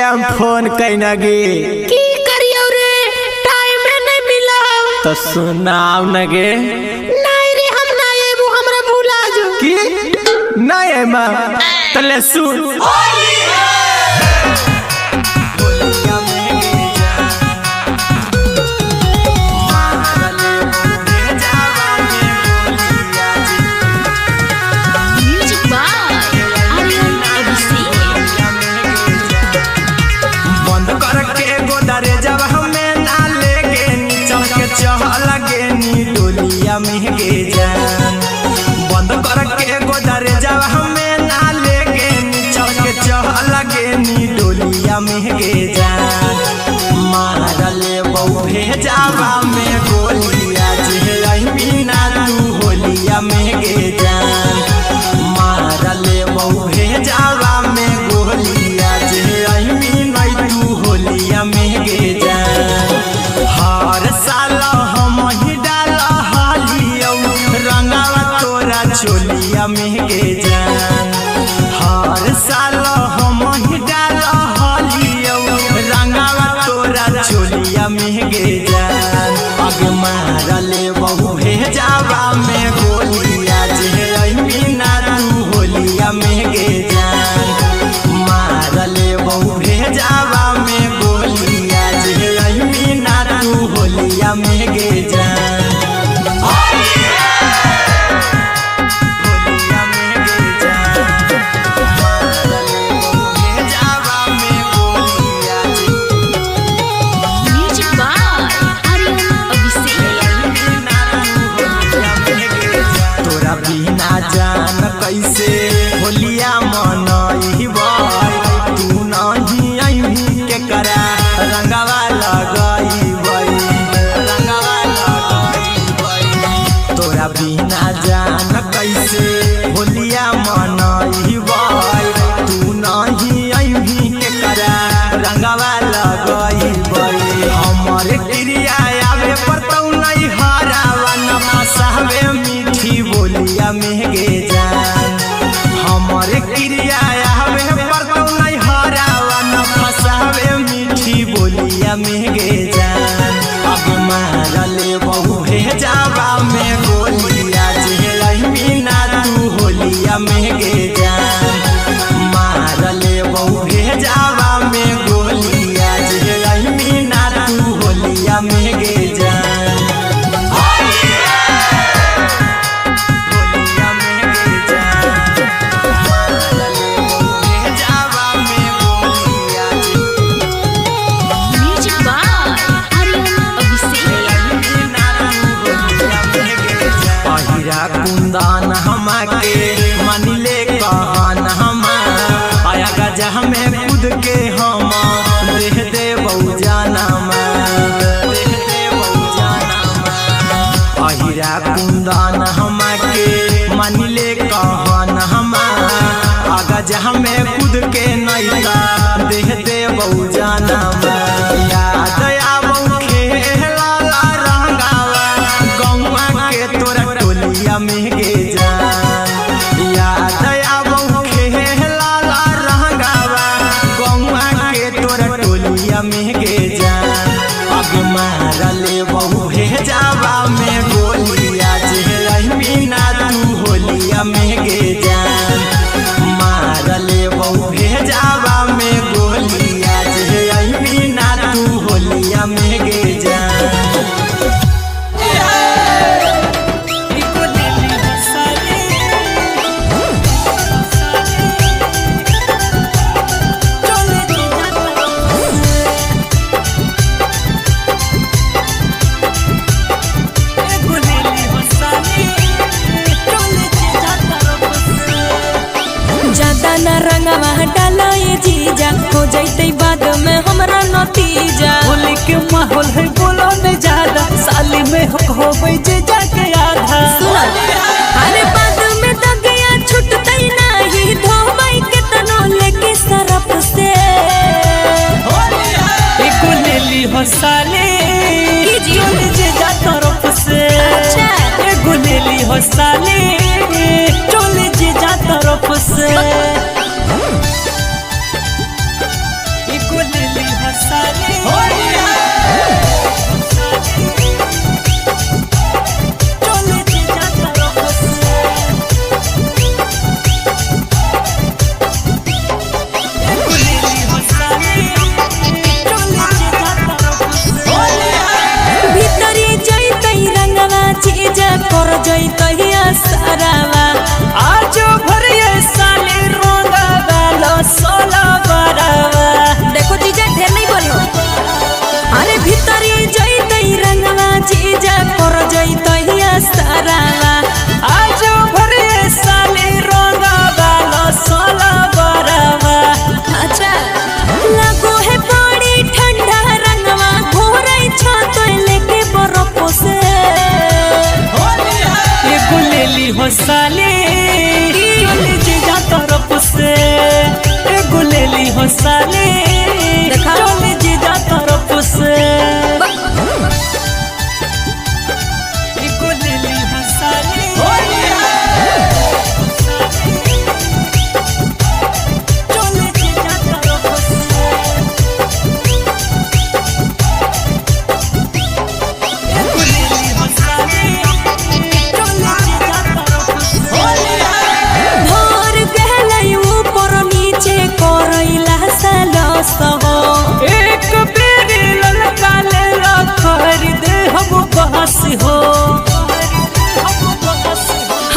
हम फोन कैना गे की करियो रे टाइम नहीं मिला तो सुनाव न गे नहीं रे हम ना एबो हमरा भूला जो की नहीं है मां तले सुन महंगे जान बंद करके गोदरे जब हमें ना लेके चल के चल गे नी डोलिया महंगे जान मार ले बहु भेजावा में गोलिया जे बिना तू होलिया महंगे जान मार ले बहु भेजावा में गोलिया जे बिना तू होलिया महंगे जान हर साल हम ही चोलिया महंगे जान हर साल हम ही डाल हलियो रंगावा तोरा चोलिया महंगे जान अब मार ले बहु भेजावा में गोलिया जे बिना तू होलिया महंगे जान मार ले बहु भेजावा में गोलिया जे बिना तू होलिया महंगे जान जान कैसे होलिया मनइबा तू नहीं अइही के करा रंगवा लगइबै तोरा बिना जान कैसे होलिया मनइबा तू नहीं अइही के करा रंगवा लगइबै हमर क्रिया आवे परतौ नहीं हरावा न फसावे मीठी बोलिया महंगे जान हमारे क्रिया आवे परतौ नहीं हरावा न फसावे मीठी बोलिया महंगे जान अब मार ले बहु भेजावा में गोलिया जे बिना तू होलिया महंगे जान मार ले बहु भेजावा में गोलिया जे बिना तू होलिया महंगे जान कुंदान हमाके मानिले कहन हम आया गजा हमें खुद के हम देह दे बहु जाना अहिरा कुंदान हमाके मानिले कहन हम आगा जहाँ में खुद के नैता देह दे बहु जाना याद आवौ खेला रंगावा गौवा के तोरा टोलिया महंगे जान याद आवौ खेला रंगावा गौवा के तोरा टोलिया महंगे जान अब मार ले बहु भेजावा में गोलिया जे बिना तू होलिया महंगे जान मार ले बहु भेजावा में गोलिया जे बिना तू होलिया महंगे जान रंगवा डाला ये जीजा हो जैते बाद में हमरा नतीजा होली के माहौल है बोलो न ज्यादा साली में हो जे जाके आधा अरे बाद में तो गया छुटतै नहीं धोबै के तनो लेके सरफ से एको लेली हो साली चोली जे जा तरफ से एको लेली हो साली चोली जे जा तरफ से हंसाले चल जीजा तरफ से गोलेली हंसाले चल जीजा तरफ से गोलेली हंसाले चल जीजा तरफ से भोर गहलै ऊपर नीचे करैला सलस हो एक बेरी ललका लेला खरीद हम बहस हो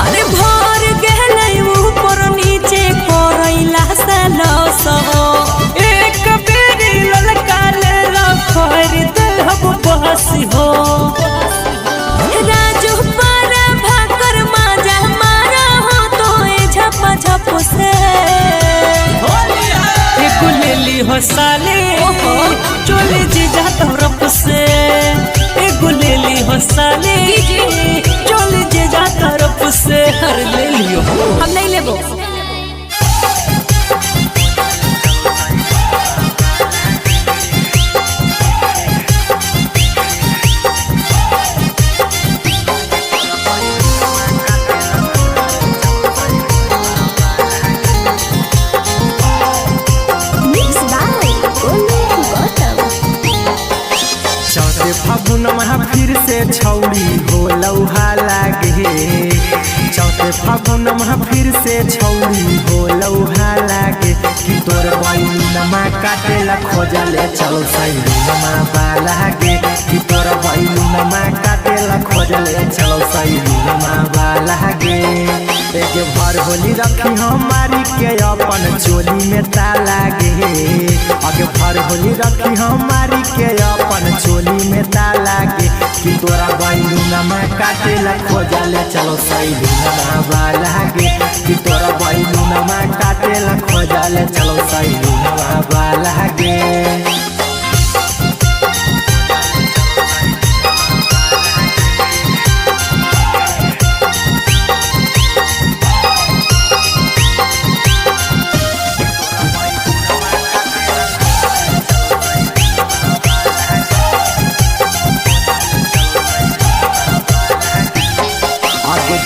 अरे भोर गहलै ऊपर नीचे करैला सलस हो एक बेरी ललका लेला खरीद हम बहस हो राजू पर भाकर माजा मारा हो तो ए झप झप से एक लेली हंसाले चले जीजा तरफ से एक लेली हंसाले चले जीजा तरफ से हर ले लियो हम नहीं लेबो चौथे फागुन में फिर से छौड़ी हो लौहा लागे चौथे फागुन में फिर से छौड़ी हो लौहा लागे कि तोर बैलूनमा काटेला खोजले चलो सैलूनमा बालागे कि तोर बैलूनमा काटेला खोजले चलो सैलूनमा बालागे एक भर होली रखी हमारी के अपन चोली में तालागे आगे भर होली रखी हमारी के अपन चोली में तालागे कि तोरा बैलूनमा काटेला खोजले चलो सैलूनमा बालागे कि तोरा बैलूनमा काटेला खोजले चलो सैलूनमा बालागे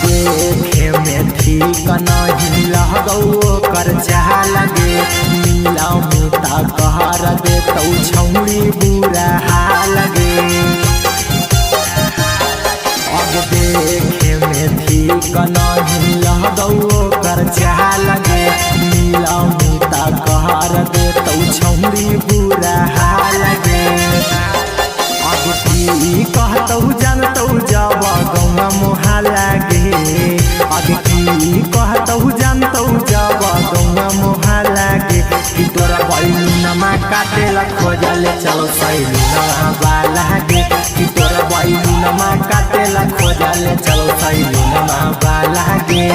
देखे में ठीक नहीं लगो कर चाह लगे नीला मुता कहर दे तो छौड़ी बुरा लगे अब देखे में ठीक नहीं लगो कर चाह लगे नीला मुता कहर दे तो छौड़ी बुरा लगे अब की कहतौ जानतौ जब गौवा मोहा लागे अब की कहतौ जानतौ जब गौवा मोहा लागे कि तोरा बैलूनमा काटेला खोजले चलो सैलूनमा बालागे कि तोरा बैलूनमा काटेला खोजले चलो सैलूनमा बालागे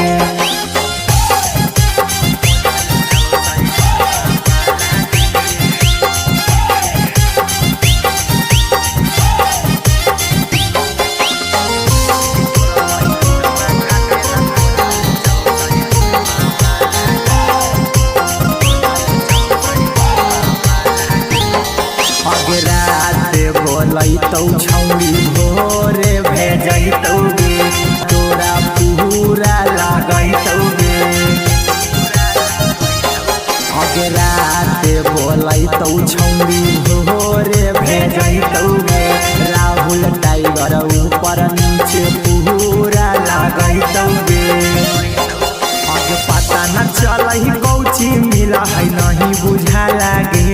बोलैतौ छौड़ी भोरे भेजैतौ गे तोरा पूरा लागैतौ गे अगरात बोलैतौ छौड़ी भोरे भेजैतौ गे राहुल टाइगर ऊपर नीचे पूरा लागैतौ गे आगे पता न चलही कौची मिला है नहीं बुझा लागे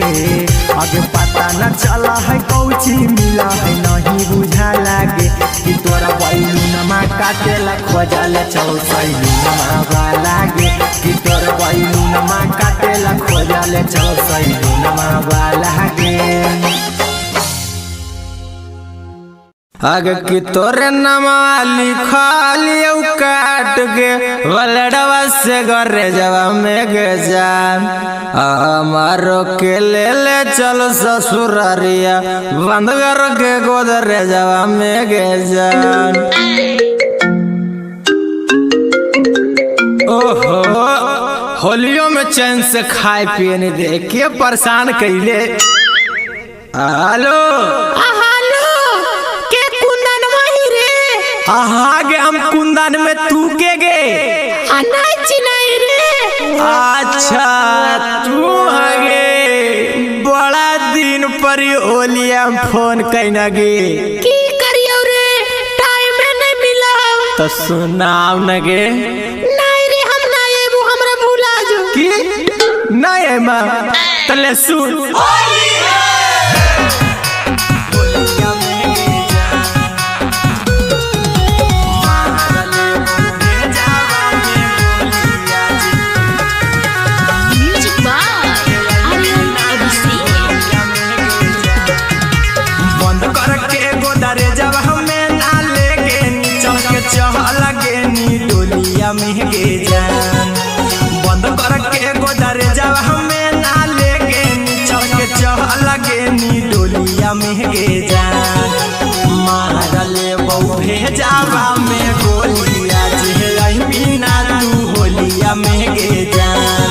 आगे पता न चला है कौची मिला है नहीं बुझा लागे कि तोरा बैलूनमा काटेला खोजले चलो सैलूनमा बालागे कि तोरा बैलूनमा काटेला खोजले चलो सैलूनमा बालागे आगे कि तोरे नामा लिखलियो काट के वलड़वा से घरे जवा में गे जान हमारो के ले चलो ससुरारिया बंद कर के गोदरे जवा में गे जान ओहो होलियों में चैन से खाए पिए नहीं दे के परेशान कैले। हेलो हेलो के कुंदन वही रे हाँ गे हम कुंदन में तू के गे नहीं चिनाई रे। अच्छा तू हगे बड़ा दिन पर होलिया में फोन कैना गे की करियो रे टाइम नहीं मिला तो सुनाव न गे नहीं रे हम ना एबो हमरा भूला जो की नहीं है माँ तले सुन महगे जान बंद करके गोदर जब हमें ना लेके चढ़ के चढ़ लगे नी डोलिया महगे जान मारले बहु भेजावा में गोलिया जे बिना तू होलिया महगे जान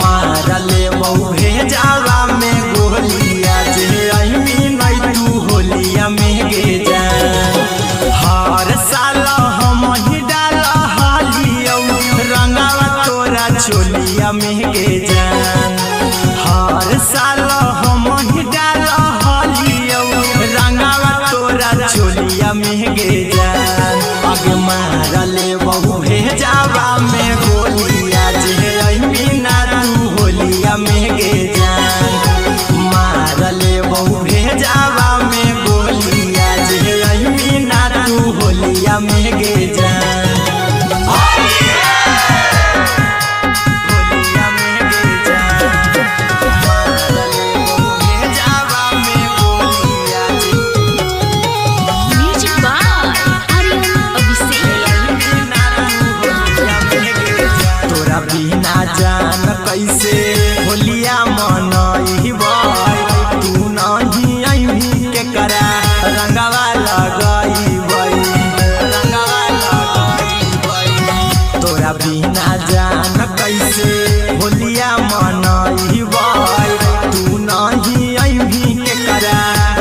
मारले बहु भेजावा में गोलिया जे बिना तू होलिया महगे जान हर साल हम ही चोलिया महगे जान हर साल हम ही डाल हलियो रंगावा तोरा चोलिया महगे जान आगे मारले बहु भेजावा में गोलिया जे बिना तू होलिया महगे जान मारले बहु भेजावा में गोलिया जे बिना तू होलिया महगे जान जान कैसे होलिया मनई तू नहीं अभी के करा रंगवा लगई रंगवा लगई तोरा बिना जान कैसे होलिया मनई तू नहीं अभी के करा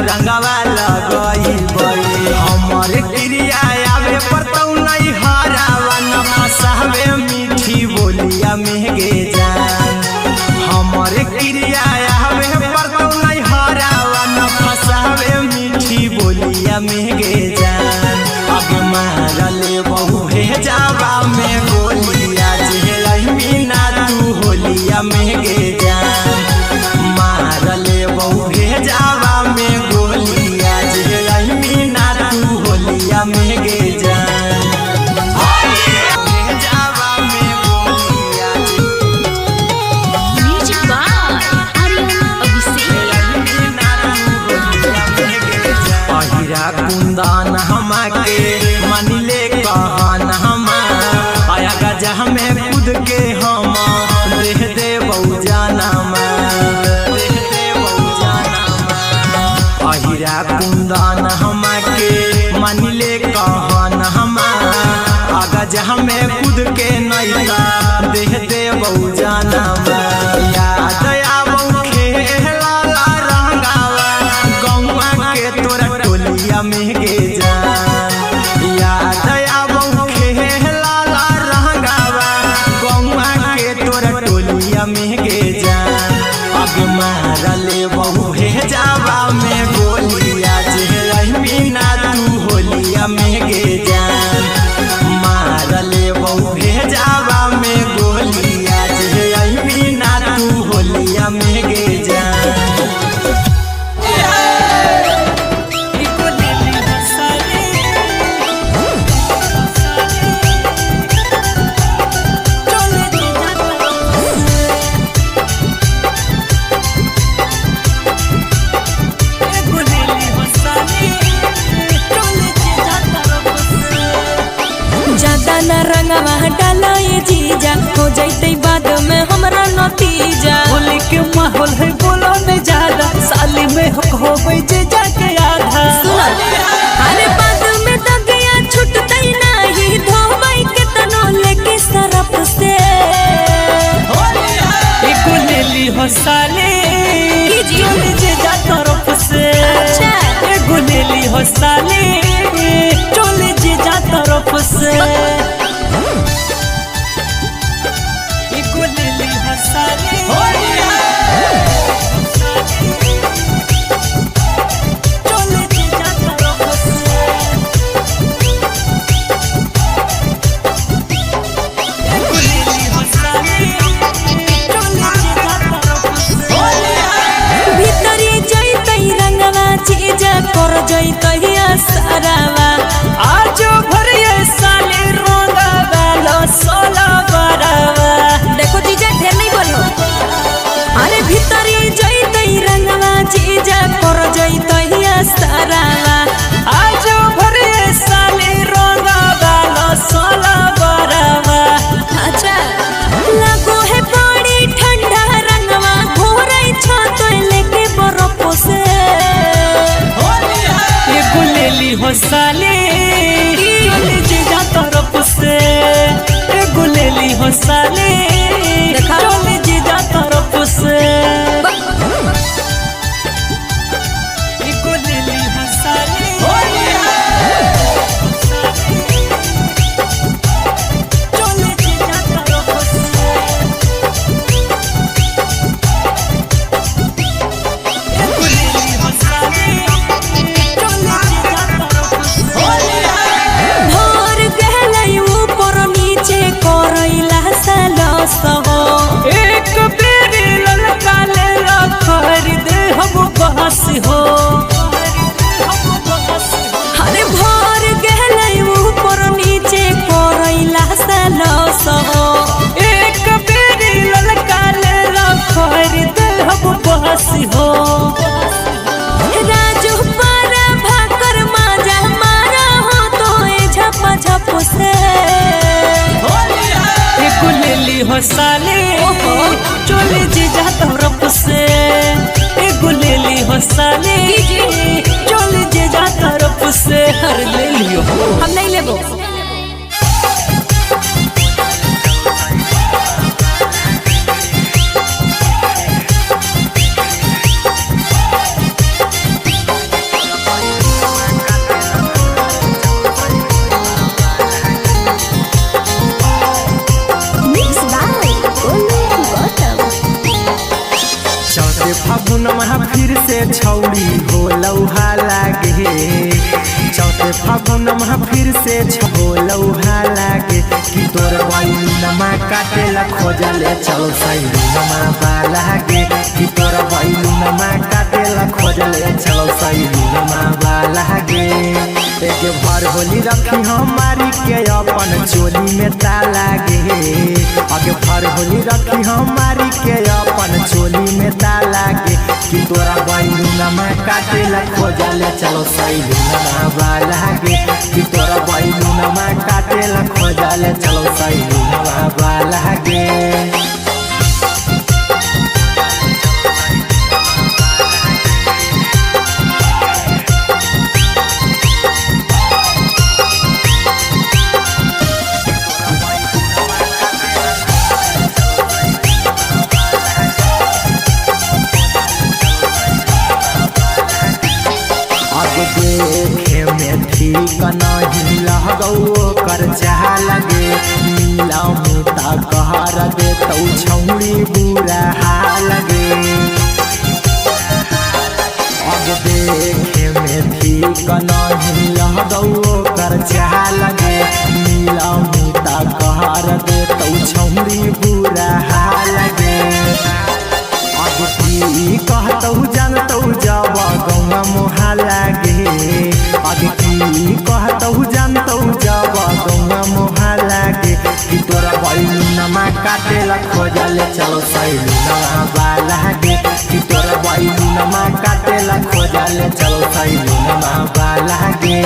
रंगवा लगई हमर क्रिया आवे पर तू नहीं हरावा न फसावे मीठी बोलिया महगे जान हमारे क्रिया हवे पर तू नहीं हरावा न फसावे मीठी बोलिया महगे जान आगे मारले बहु भेजावा में गोलिया जे बिना तू होलिया महगे जान मारले बहु भेजावा में गोलिया जे बिना तू होलिया महगे जान कुंदन हमके मनिले कहन हम आया गजा में खुद के हम देह दे बहु जाना अहिरा कुंदन हमके मनिले कहन हम आगज में खुद के नैता देह दे बहु जाना याद आबो खेला रंगावा गौवा के तोरा टोलिया महगे जान याद आबो खेला रंगावा गौवा के तोरा टोलिया महगे जान आगे मारले बहु भेजावा में गोलिया जे बिना तू होलिया महगे जान मारले बहु भेजावा में गोलिया जे बिना तू होलिया महगे जान रंगवा डाला ये जीजा हो जाते बाद में हमरा नतीजा होली के माहौल है बोलो न ज्यादा साली में हो जे जाके आधा अरे बाद में तो गया छुटते नहीं धोबाई के तनो लेके सरफ से साले चोले जीजा तरफ से एगो ले ली हो साले चोले जीजा तरफ से एगो ले ली हो साले चोले जीजा तरफ से भीतरी जैतै रंगवा चीजा कर जैतै सारावा आज भर ये साले रोंगा वाला सोला बरावा देखो जीजा ढेर नहीं बोलो अरे भीतरी जैतै रंगवा चीजा कर जैतै सारावा आज भर ये साले रोंगा वाला सोला बरावा अच्छा लागो है बड़ी ठंडा रंगवा घोरै छ तो लेके बरफ से एगो ले ली हो साले चोले जीजा तरफ से एगो ले ली हो साले देखा। चोले जीजा तरफ से एगो ले ली हो साले चोले जीजा तरफ से एगो ले ली हो साले चोले जीजा तरफ से भोर गहलै ऊपर नीचे करैला सलस हो एक बेरी ललका ले ला खरीद हम बहस हो अरे भोर गहलै ऊपर नीचे करैला सलस हो एक बेरी ललका ले ला खरीद हम बहस हो राजू पारा भाकर माजा मारा हो तो ए झप झप से एगो ले ली हो साले चोले जीजा तरफ से एगो ले ली हो साले चोले जीजा तरफ से हर ले लियो हम नहीं लेबो चौथे फागुन में फिर से छौड़ी हो लौहा लागे चौथे फागुन में फिर से हो लौहा लागे कि तोर बैलूनमा काटेला खोजले चलो सैलूनमा बालागे कि तोर बैलूनमा काटेला खोजले चलो सैलूनमा बालागे एक भर होली रखी हमारी के अपन चोली में ताला गे आगे भर होली रखी हमारी के अपन चोली में ताला गे कि तोरा बैलूनमा काटेला खोजले चलो सैलूनमा वाला गे कि तोरा बैलूनमा काटेला खोजले चलो सैलूनमा वाला गे देखे में ठीक नहीं लगो कर चाह लगे नीला मुता कहर दे तो छौड़ी बुरा हाल लगे अब देखे में ठीक नहीं लगो कर चाह लगे नीला मुता कहर दे तो छौड़ी बुरा हाल लगे अब की कहतौ जानतौ जब गौवा मोहा लागे अब की कहतौ जानतौ जब गौवा मोहा लागे कि तोरा बैलूनमा काटेला खोजले चलो सैलूनमा वाला गे कि तोरा बैलूनमा काटेला खोजले चलो सैलूनमा वाला गे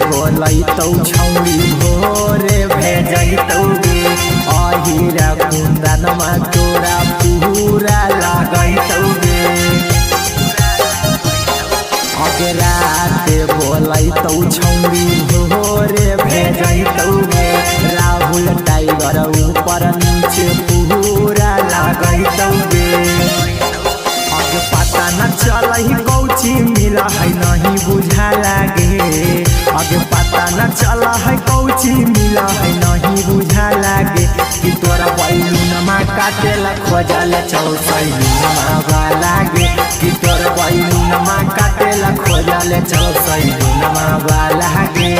बोलैतौ छौड़ी भोरे भेजैतौ गे अहिरा कुंदन खोजल चौसैलुनमा बालागे कि तोर बैलुनमा काटेला खोजल चौसैलुनमा बालागे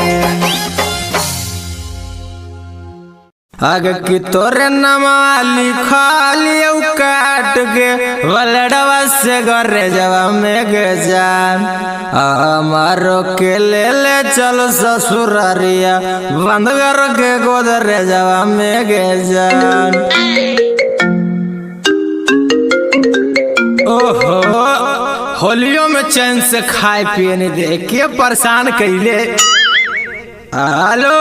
आगे कि तोरे नामा लिखलियो काट के वलडवा से घरे जवा में गे जान हमारो के ले चलो ससुरारिया बंद कर के गोदरे जवा में गे जान ओहो होलियो में चैन से खाए पिए नहीं दे के परेशान कैले हेलो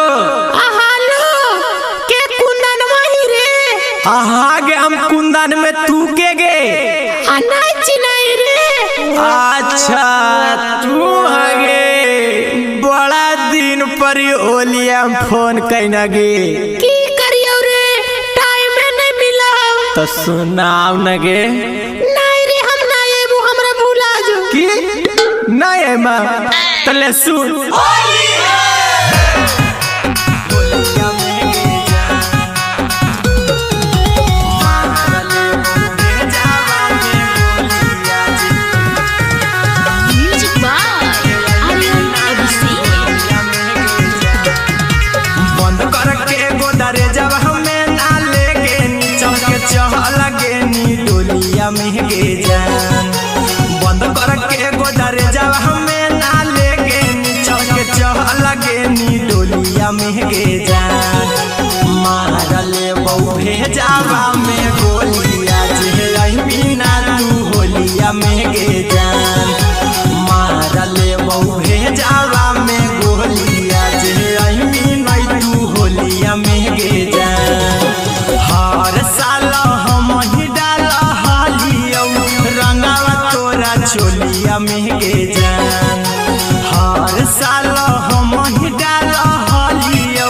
गे हम कुंदन में तू के गे नहीं रे अच्छा तू हगे बड़ा दिन पर ओलिया फोन कैना गे की करियो रे टाइम नहीं मिला तो सुनाव न गे नहीं रे हम नहीं एबो हमरा भूला जो की नहीं है मां तले सुन महगे जान बंद कर के गोदरे जब हमें ना लेके चल के लगे नी डोलिया महगे जान मारले बहु जावा में गोलिया जे बिना तू होलिया महगे जान मारले बहु जावा में गोलिया जे बिना तू होलिया महगे जान हर साल चोलिया महगे जान हर साल हम ही डाल हलियो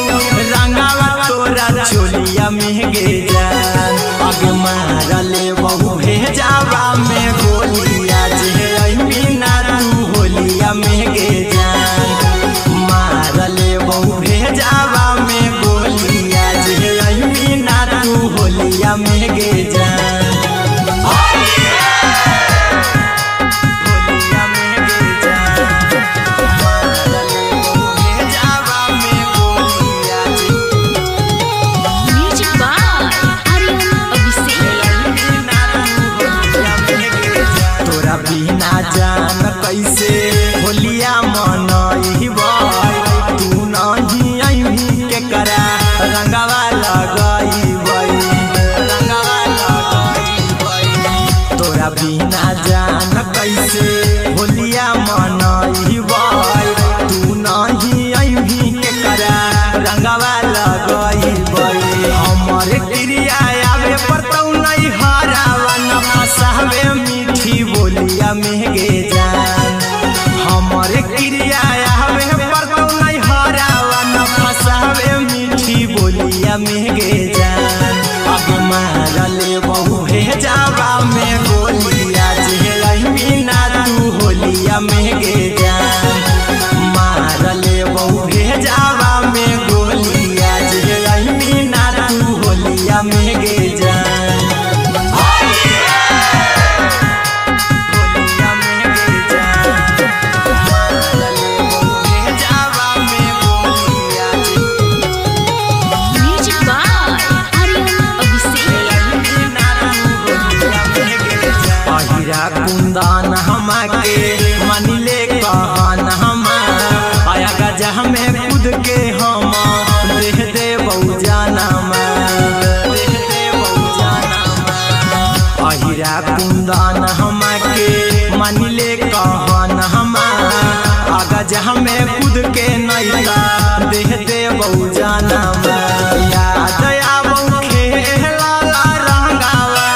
रंगावा तोरा चोलिया महगे जान आगे मारले बहु जावा में गोलिया जे बिना तू होलिया महगे जान मारले बहु जावा में गोलिया जे बिना तू होलिया महगे जान जान कैसे होलिया मनई तू नहीं अही के करा रंगवा लगई तोरा बिना जान कैसे होलिया मनई तू नहीं अही के करा रंगवा लगई हमर क्रिया आवे परतौ नहीं हरावा न फसावे मीठी बोलिया महगे जान हमारे क्रिया हवे परतौ नहीं हरावा न फसावे मीठी बोलिया महगे जान अब मारले बहु जावा में गोलिया जे बिना तू होलिया महगे जान मारले बहु जावा में गोलिया जे बिना तू होलिया महगे जान कुंदन हमाके मनिले कहन हम आया गजा हमें खुद के हम देह दे बहु जाना अहिरा कुंदन हमाके मनिले कहन हम आगज हमें खुद के नैता देह दे बहु जाना याद आवौ खेला रंगावा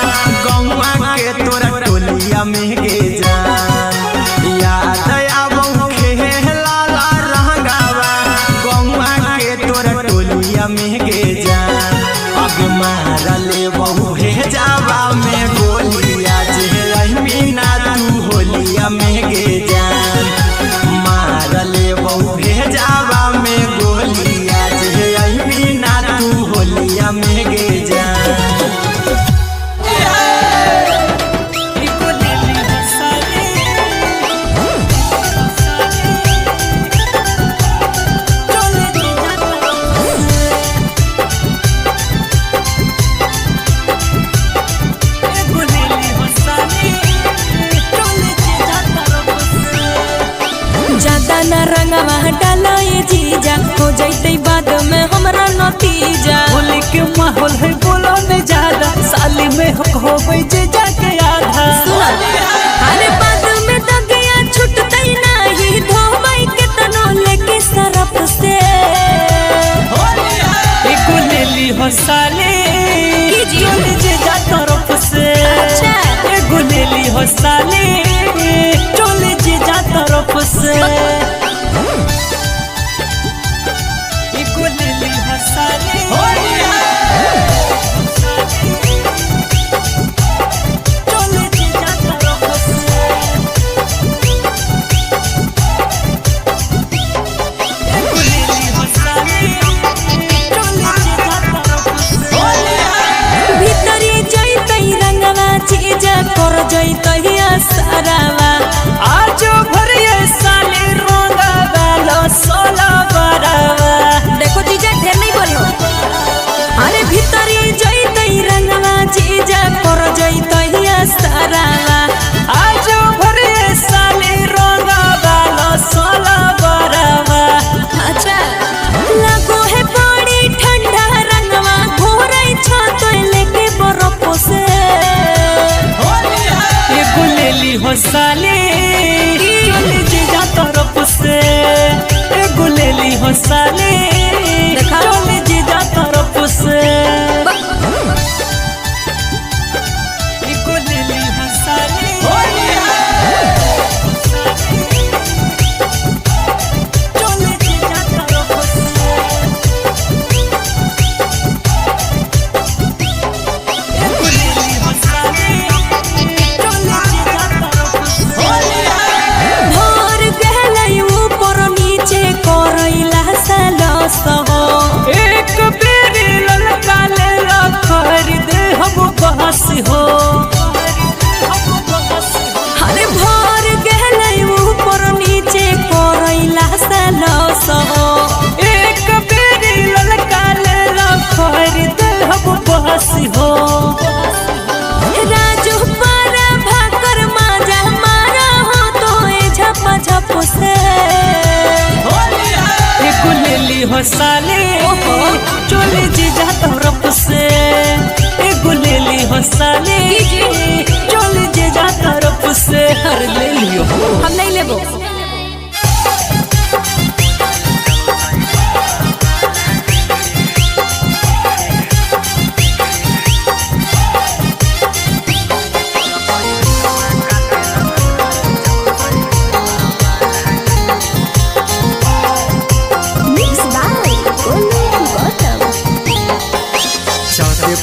गौवा के तोरा टोलिया महगे जान याद आवौ खेला रंगावा गौवा के तोरा टोलिया महगे जान अब मारले बहु जावा में गोलिया जे बिना तू होलिया महगे जान मारले बहु जावा में गोलिया जे बिना तू होलिया महगे जान जीजा होली के माहौल है बोलो न ज्यादा साली में हो गई जे जाके आधा अरे बाद में दगिया छुटतै नहीं धोबै के तनो लेके सरफ से एको ले ली हो साली चल जे जा तरफ से एको ले ली हो साली चल जे जा तरफ से एको ले ली हो साली कर जैतहिया सारावा आज भरिए साली रोंगा गालो सोला बरावा देखो जीजा ढेर नहीं बोलो अरे भीतरी जैतै रंगवा जीजा कर जैतहिया सारावा आज भरिए साली रोंगा गालो सोला बरावा अच्छा लगो है बड़ी ठंडा रंगवा घोरै छ तो लेके बरफ से हो साली चल जे जा तरफ से एगो ले ली हो साली चल जे जा तरफ से एगो ले ली हो साली चल जे जा तरफ से एगो ले ली हो साली एक बेरी ललका ले ला खरीद हम बहस हो अरे भर गेलै ऊपर नीचे करैला सलस हो एक बेरी ललका ले ला खरीद हम बहस हो राजू पारा भाकर माजा मारा हो तो ए झप झप से एको ले ली हो साली चले जे जा तरफ से एगो ले ली हो साली चले जे जा तरफ से हर ले लियो हम नहीं लेबो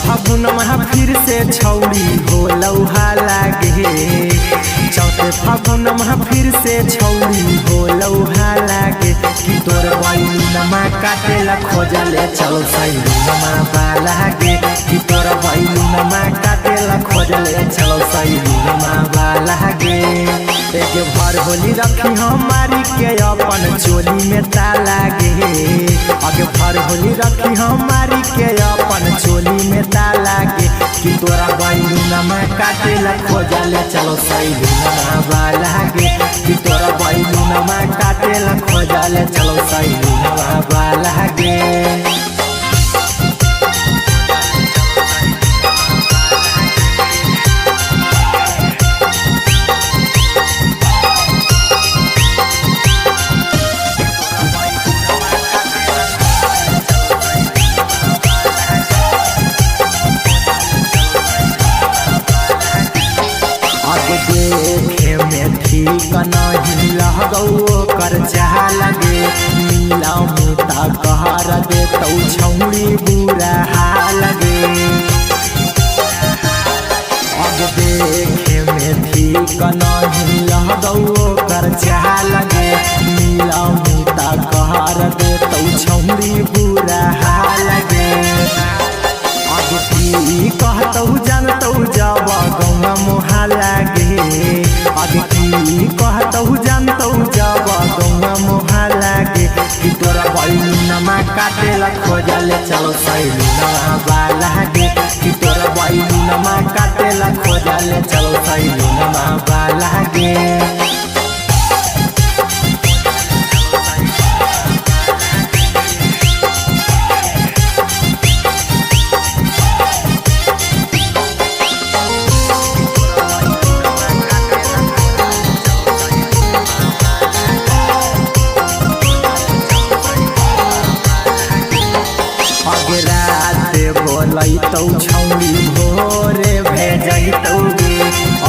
फागुन में फिर से छौड़ी हो लौहा लागे चौथे फागुन में फिर से छौड़ी हो लौहा लागे कि तोर बैलुनमा काटेला खोजले चलो सैलुनमा बालागे कि तोर बैलुनमा काटेला खोजले चलो सैलुनमा बालागे एक भर होली रखी हमारी के अपन चोली में तालागे आगे भर होली रखी हमारी के अपन चोली में तालागे कि तोरा बैलुनमा काटेला खोजले चलो सैलुनमा बालागे कि तोरा बैलुनमा काटेला खोजले चलो सैलुनमा बालागे देखे में ठीक नहीं लगो कर चाह लगे नीला मुता कहर दे तो छौड़ी बुरा लगे अब देखे में ठीक नहीं लगो कर चाह लगे नीला मुता कहर दे तो छौड़ी बुरा लगे अब की कहतौ जानतौ जब गौवा मोहा लागे अब की कहतौ जानतौ जब गौवा मोहा लागे कि तोरा बैलुनमा काटेला खोजले चलो सैलुनमा बालागे कि तोरा बैलुनमा काटेला खोजले चलो सैलुनमा बालागे अगे रात बोलै तो छौरी भोरे भेजै तौगे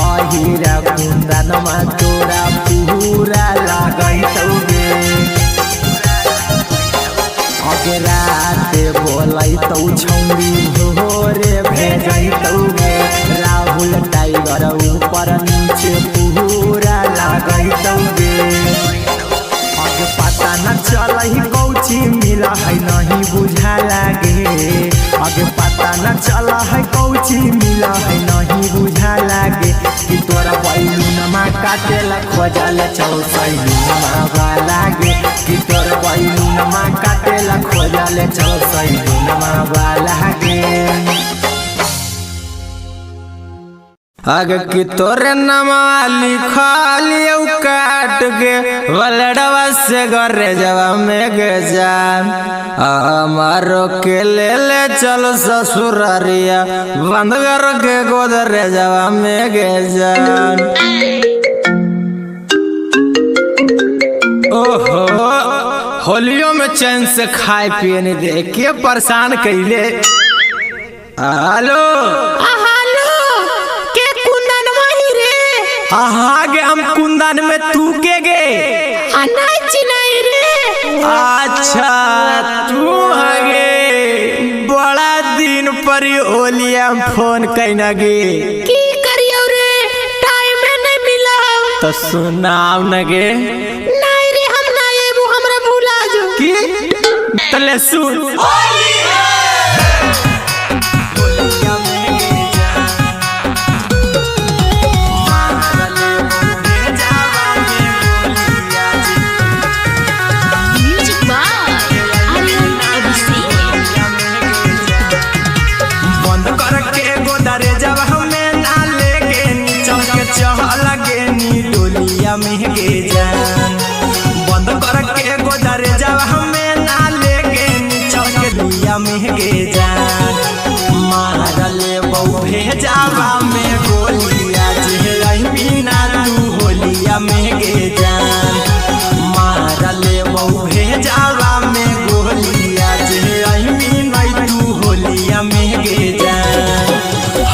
अहिरा कुंदनमा तोरा पूरा लागै तौगे अगे रात बोलै तो छौरी भोरे भेजै तौगे राहुल टाइगर ऊपर नीचे पूरा लागै तौगे अगे पता न चलही कौची मिला है नहीं बुझा लागे अगे पता न चला है कौची मिला है नहीं बुझा लागे कि तोरा बैलूनमा काटेला खोजल चौसैलूनमा लागे कि तोरा बैलूनमा काटेला खोजल चौसैलूनमा लागे आगे कि तोरे नमा लिखलियो काट के वलडवा से घरे जवा में गे जान हमारो के ले चलो ससुरारिया बंद कर के गोदरे जवा में गे जान ओहो होलियों में चैन से खाए पिए नहीं दे के परेशान कैले हेलो गे हम कुंदन में तू के गे नहीं रे अच्छा तू हगे बड़ा दिन पर ओलिया फोन कैना गे की करियो रे टाइम नहीं मिला तो सुनाव न गे नहीं रे हम ना एबो हमरा भूला जो की तले सुन महगे जान बंद कर के गोदरे जब हमें ना लेके चल के दुनिया महगे जान मारले बहु भेजावा में गोलिया जे बिना तू होलिया महगे जान मारले बहु भेजावा में गोलिया जे बिना तू होलिया महगे जान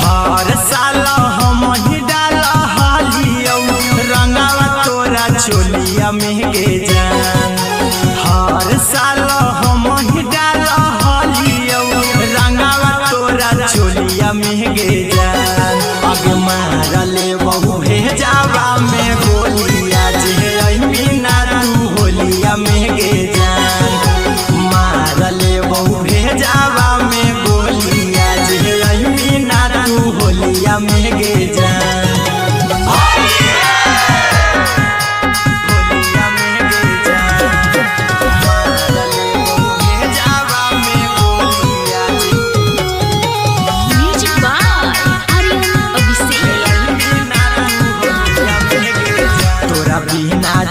हर साल हम ही डाल हालियो रंगावा चोलिया महगे जान हर साल हम ही डाल हलियो रंगावा तोरा चोलिया महगे जान अगे मारले बहु भेजावा में गोलिया जे बिना तू होलिया महगे जान मारले बहु भेजावा में गोलिया जे बिना तू होलिया महगे जान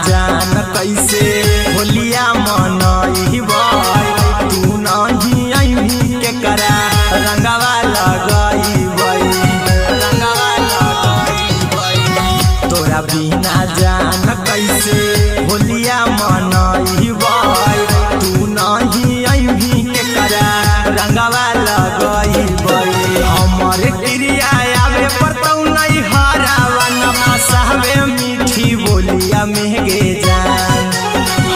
जान कैसे होलिया मनइबा तू नहीं अइही के करा रंगवा लगइबै तोरा बिना जान कैसे होलिया मनइबा तू नहीं अइही के करा रंगवा लगइबै हमर क्रिया आवे परतौ नहीं हरावा न फसावे मीठी बोलिया महगे जान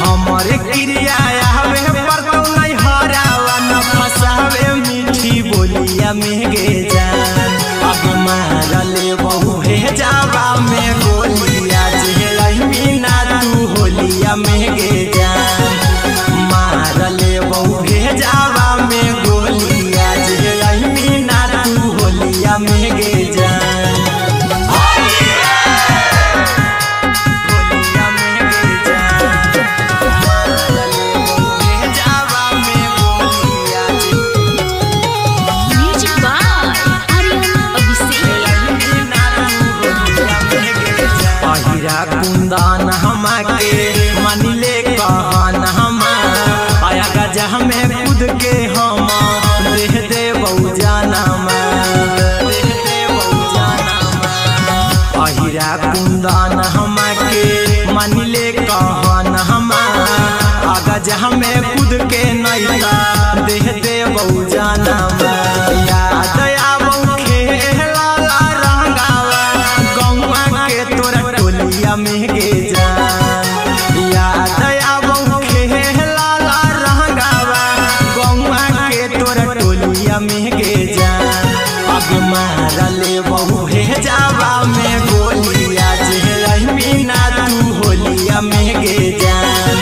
हमर क्रिया आवे परतौ नहीं हरावा न फसावे मीठी बोलिया महगे जान अब मारले बहु भेजावा में गोलिया जे बिना तू होलिया महगे जान मारले बहु भेजावा में गोलिया जे बिना तू होलिया महगे जान कुंदन हमाके मानिले कहन हम आया गजा में खुद के हम देह दे बहु जाना अहिरा कुंदन हमाके मानिले कहन हम आगा जहाँ में खुद के नैता देह दे बहु होलिया में गे जान अब मारले बहु हे जावा में गोलिया जे मीना तू होलिया में गे जान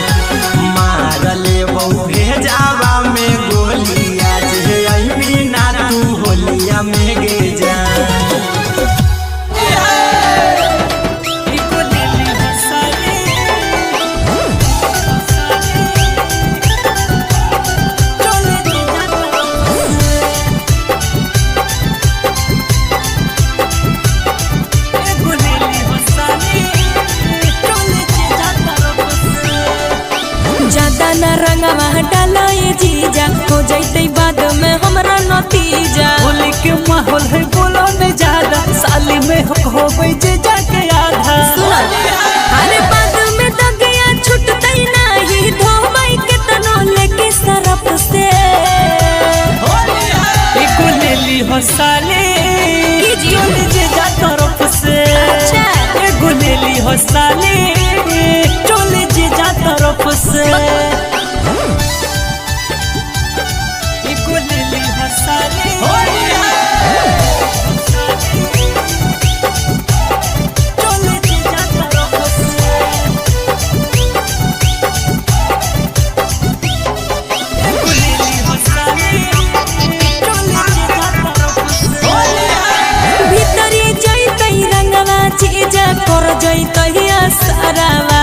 मारले बहु हे जावा में गोलिया जे मीना तू होलिया में गे जान रंगवा डाला ये जीजा हो जैते बाद में हमरा नतीजा होली के माहौल है बोलो न ज्यादा साली में हो जे जाके आधा अरे बाद में तो गया छुटते नहीं धोबई के तनो लेके सरफ से एको लेली हो साली चोली जे जा तरफ से एको लेली हो साली चोली जे जा तरफ से कर जैतहिया सारावा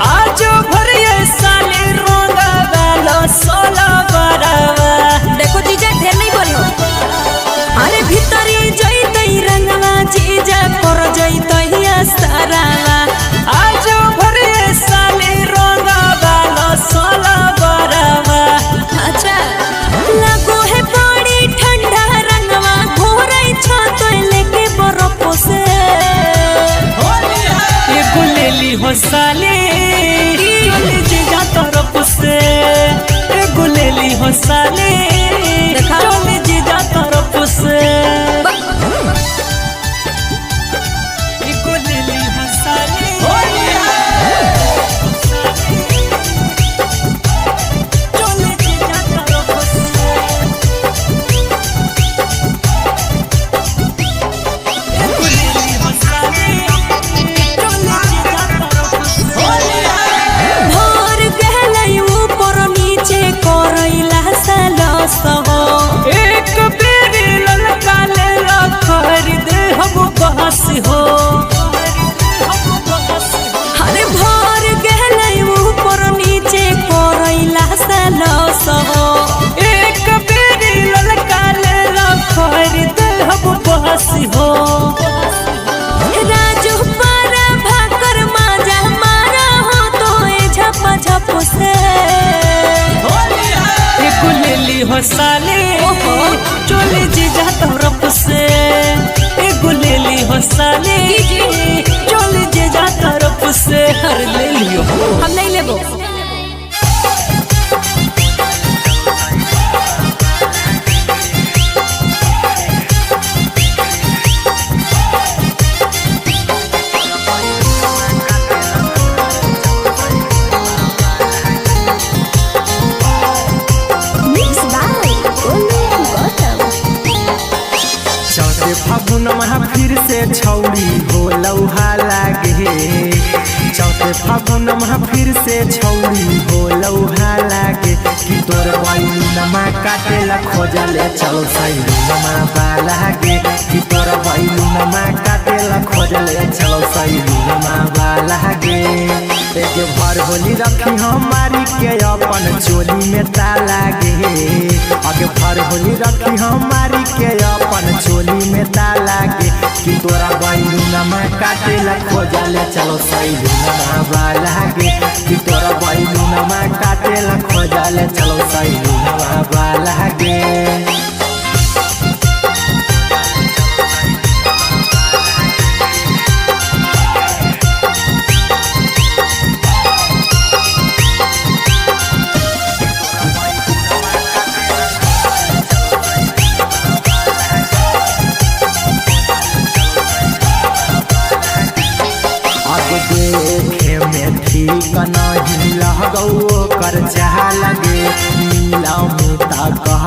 आज भरिया साली रोंगा गालो सोला बरावा देखो जीजा ढेर नहीं बोलो अरे भीतरी जैते रंगवा जीजा कर जैतहिया सारावा आज भरिया साली रोंगा गालो सोला बरावा अच्छा लगो है बड़ी ठंडा रंगवा घोरई छतो लेके बरफ से हो साली चोली जे जा तरफ से एगो लेली हो साली चोली जे जा तरफ से एगो लेली हो साली चोली जे जा तरफ से एगो लेली हो साली एक बेरी ललका ले खरीद हम बहस हो अरे भर गहले ऊपर नीचे करैला सलस हो एक बेरी ललका ले खरीद हम बहस हो राजू पारा भाकर माजा मारा हो तो ए झप झप से हो साली चोली जी जा तरफ से एगो लेली हो साली चोली जी जा तरफ से हर ले लियो हम नहीं लेबो फागुन महा फिर से छौड़ी हो लौहा लागे चौथे फागुन महा फिर से छौड़ी हो लौहा लागे कि तोर बैलुनमा काटेला खोजले चलो सैलुनमा बालागे कि तोर बैलुनमा काटेला खोजले चलो सैलुनमा बालागे एक भर होली रखी हमारी के अपन चोली में तालागे आगे भर होली रखी हमारी के अपन चोली में तालागे कि तोरा बैलुनमा काटेला खोजले चलो सैलुनमा बालागे कि तोरा बैलुनमा काटेला खोजले चलो सैलुनमा बालागे देखे में ठीक नहीं लगो कर चाह लगे नीला मुता कह